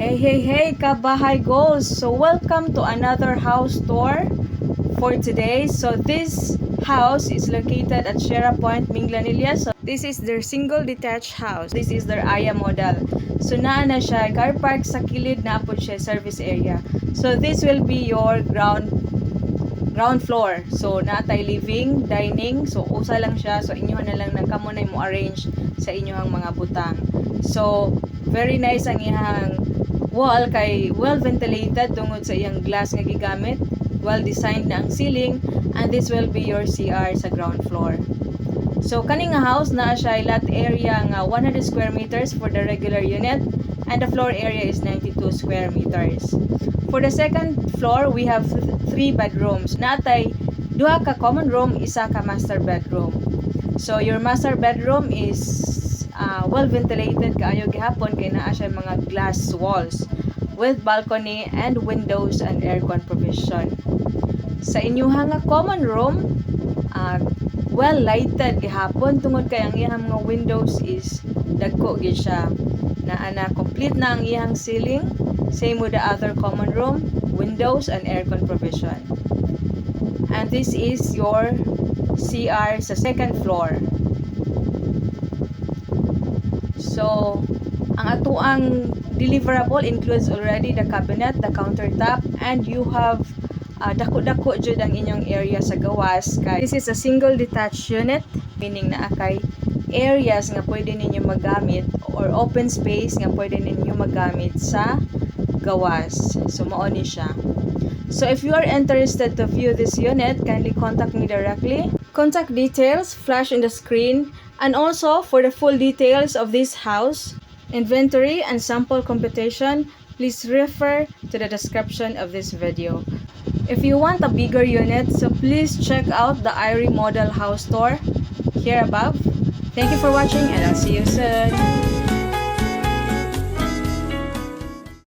Hey, kabahay goals! So welcome to another house tour for today. So this house is located at Sierra Point, Minglanilla. So this is their single detached house. This is their Aya model. So naa na siya, car park sa kilid na po siya service area. So this will be your ground floor. So natay living, dining. So usa lang siya. So inyo na lang kamo na mo arrange sa inyong mga butang. So very nice ang ihang wall kay well ventilated tungod sa iyang glass nga gigamit. Well designed na ang ceiling, and this will be your CR sa ground floor. So kaning nga house na siya lot area nga 100 square meters for the regular unit, and the floor area is 92 square meters. For the second floor, we have 3 bedrooms. Natay duha ka common room, isa ka master bedroom. So your master bedroom is well ventilated kaayo gihapon kay naa siya mga glass walls with balcony and windows and aircon provision. Sa inyuha nga common room, well lighted gihapon tungod kay ang iyang mga windows is dagko gid siya. Naa complete na ang iyang ceiling, same with the other common room, windows and aircon provision. And this is your CR sa second floor. So, ang atuang deliverable includes already the cabinet, the countertop, and you have dako-dako jud ang inyong area sa gawas. Kay this is a single detached unit, meaning na kay areas nga pwede ninyo magamit or open space nga pwede ninyo magamit sa gawas. So, mao ni siya. So, if you are interested to view this unit, kindly contact me directly. Contact details flash in the screen. And also, for the full details of this house, inventory and sample computation, please refer to the description of this video. If you want a bigger unit, so please check out the Irie Model House Tour here above. Thank you for watching, and I'll see you soon.